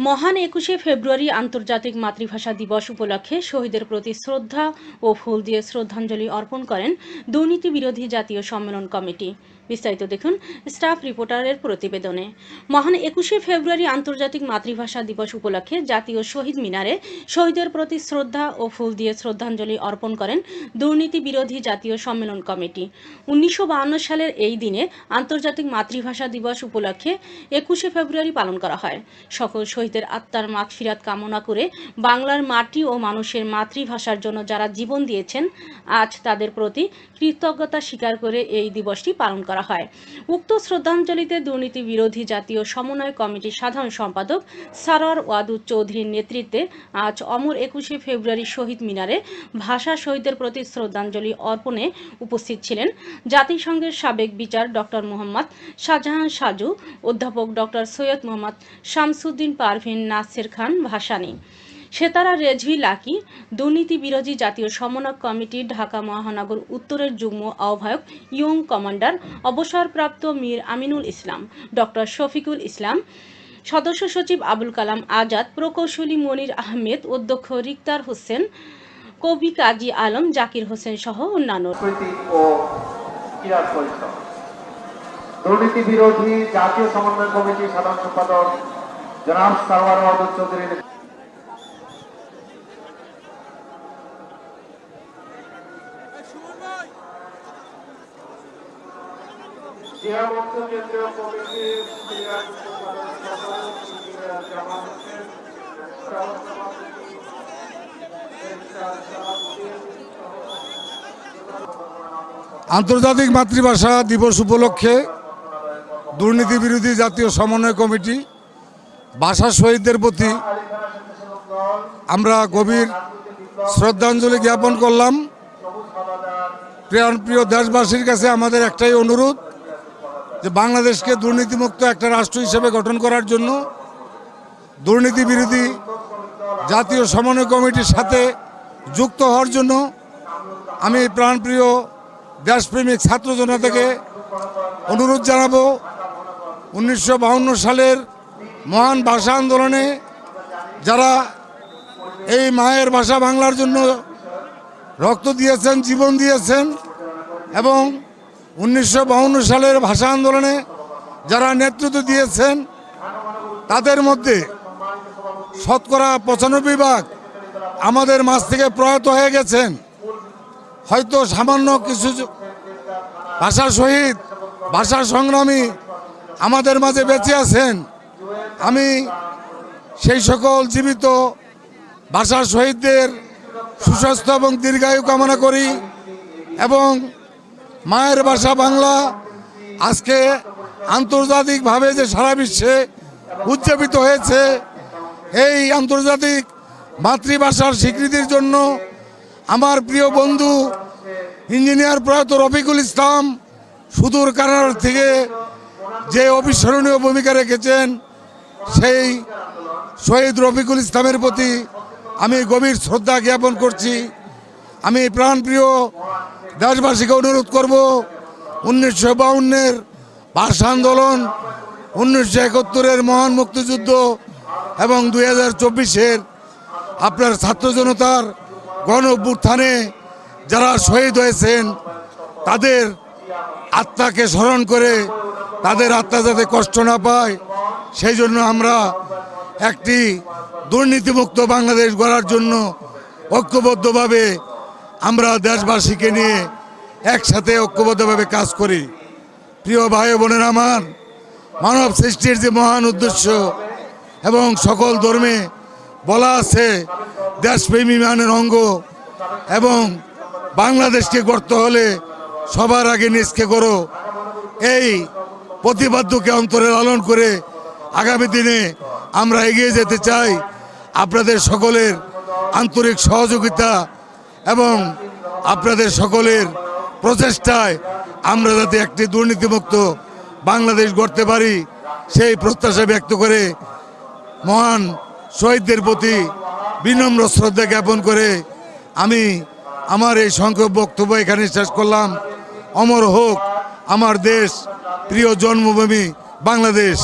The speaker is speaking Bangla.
মহান ২১শে ফেব্রুয়ারি আন্তর্জাতিক মাতৃভাষা দিবস উপলক্ষে শহীদের প্রতি শ্রদ্ধা ও ফুল দিয়ে শ্রদ্ধাঞ্জলি অর্পণ করেন দুর্নীতি বিরোধী জাতীয় সম্মেলন কমিটি। বিস্তারিত দেখুন স্টাফ রিপোর্টারের প্রতিবেদনে। মহান ২১শে ফেব্রুয়ারি আন্তর্জাতিক মাতৃভাষা দিবস উপলক্ষে জাতীয় শহীদ মিনারে শহীদের প্রতি শ্রদ্ধা ও ফুল দিয়ে শ্রদ্ধাঞ্জলি অর্পণ করেন দুর্নীতি বিরোধী জাতীয় সম্মেলন কমিটি। ১৯৫২ সালের এই দিনে আন্তর্জাতিক মাতৃভাষা দিবস উপলক্ষে ২১শে ফেব্রুয়ারি পালন করা হয়। সকল শহীদের আত্মার মাগফিরাত কামনা করে বাংলার মাটি ও মানুষের মাতৃভাষার জন্য যারা জীবন দিয়েছেন, আজ তাদের প্রতি কৃতজ্ঞতা স্বীকার করে এই দিবসটি পালন করা হয়। উক্ত শ্রদ্ধাঞ্জলিতে দুর্নীতি বিরোধী জাতীয় সমন্বয় কমিটির সাধারণ সম্পাদক সারোয়ার ওয়াদুদ চৌধুরীর নেতৃত্বে আজ অমর ২১শে ফেব্রুয়ারি শহীদ মিনারে ভাষা শহীদদের প্রতি শ্রদ্ধাঞ্জলি অর্পণে উপস্থিত ছিলেন জাতিসংঘের সাবেক বিচার ডক্টর মোহাম্মদ শাহজাহান সাজু, অধ্যাপক ডক্টর সৈয়দ মোহাম্মদ শামসুদ্দিন পারভিন নাসের খান ভাসানী, সেতারা রেজভি লাকি, দুর্নীতি বিরোধী জাতীয় সমন্বয় কমিটির ঢাকা মহানগর উত্তরের যুগ্ম আহ্বায়ক ইয়ং কমান্ডার অবসরপ্রাপ্ত মীর আমিনুল ইসলাম, ডক্টর শফিকুল ইসলাম, সদস্য সচিব আবুল কালাম আজাদ, প্রকৌশলী মনির আহমেদ, অধ্যক্ষ রিক্তার হোসেন, কবি কাজী আলম, জাকির হোসেন সহ অন্যান্য। দুর্নীতি বিরোধী জাতীয় সমন্বয় কমিটির সাধারণ সম্পাদক জনাব সারোয়ার ওয়াদুদ চৌধুরীর জিয়া মঞ্চ কেন্দ্রীয় কমিটির আন্তর্জাতিক মাতৃভাষা দিবস উপলক্ষে দুর্নীতি বিরোধী জাতীয় সমন্বয় কমিটি ভাষা শহীদদের প্রতি আমরা গভীর শ্রদ্ধাঞ্জলি জ্ঞাপন করলাম। প্রিয় দেশবাসীর কাছে আমাদের একটাই অনুরোধ যে বাংলাদেশকে দুর্নীতিমুক্ত একটা রাষ্ট্র হিসেবে গঠন করার জন্য দুর্নীতি বিরোধী জাতীয় সমন্বয় কমিটির সাথে যুক্ত হওয়ার জন্য আমি প্রাণপ্রিয় দেশপ্রেমিক ছাত্র জনতাকে অনুরোধ জানাবো। ১৯৫২ সালের মহান ভাষা আন্দোলনে যারা এই মায়ের ভাষা বাংলার জন্য রক্ত দিয়েছেন, জীবন দিয়েছেন, এবং ১৯৫২ সালের ভাষা আন্দোলনে যারা নেতৃত্ব দিয়েছেন তাদের মধ্যে শতকরা ৯৫% আমাদের মাঝ থেকে প্রয়াত হয়ে গেছেন। হয়তো সামান্য কিছু ভাষা শহীদ, ভাষা সংগ্রামী আমাদের মাঝে বেঁচে আছেন। আমি সেই সকল জীবিত ভাষা শহীদদের সুস্বাস্থ্য এবং দীর্ঘায়ু কামনা করি এবং মায়ের ভাষা বাংলা আজকে আন্তর্জাতিকভাবে যে সারা বিশ্বে উদযাপিত হয়েছে, এই আন্তর্জাতিক মাতৃভাষার স্বীকৃতির জন্য আমার প্রিয় বন্ধু ইঞ্জিনিয়ার প্রয়াত রফিকুল ইসলাম সুদূর কানাডা থেকে যে অবিস্মরণীয় ভূমিকা রেখেছেন, সেই শহীদ রফিকুল ইসলামের প্রতি আমি গভীর শ্রদ্ধা জ্ঞাপন করছি। আমি প্রাণপ্রিয় দেশবাসীকে অনুরোধ করব, ১৯৫২-এর ভাষা আন্দোলন, ১৯৭১-এর মহান মুক্তিযুদ্ধ এবং ২০২৪-এর আপনার ছাত্র জনতার গণ অভ্যুত্থানে যারা শহীদ হয়েছেন তাদের আত্মাকে স্মরণ করে তাদের আত্মা যাতে কষ্ট না পায়, সেই জন্য আমরা একটি দুর্নীতিমুক্ত বাংলাদেশ গড়ার জন্য ঐক্যবদ্ধভাবে আমরা দেশবাসীকে নিয়ে একসাথে ঐক্যবদ্ধভাবে কাজ করি। প্রিয় ভাই বোনেরা আমার, মানব সৃষ্টির যে মহান উদ্দেশ্য এবং সকল ধর্মে বলা আছে দেশপ্রেমী মানের অঙ্গ, এবং বাংলাদেশকে গড়তে হলে সবার আগে নিজকে করো, এই প্রতিপাদ্যকে অন্তরে লালন করে আগামী দিনে আমরা এগিয়ে যেতে চাই। আপনাদের সকলের আন্তরিক সহযোগিতা এবং আপনাদের সকলের প্রচেষ্টায় আমরা যাতে একটি দুর্নীতিমুক্ত বাংলাদেশ গড়তে পারি, সেই প্রত্যাশা ব্যক্ত করে মহান শহীদদের প্রতি বিনম্র শ্রদ্ধা জ্ঞাপন করে আমি আমার এই সংক্ষেপ বক্তব্য এখানে শেষ করলাম। অমর হোক আমার দেশ, প্রিয় জন্মভূমি বাংলাদেশ।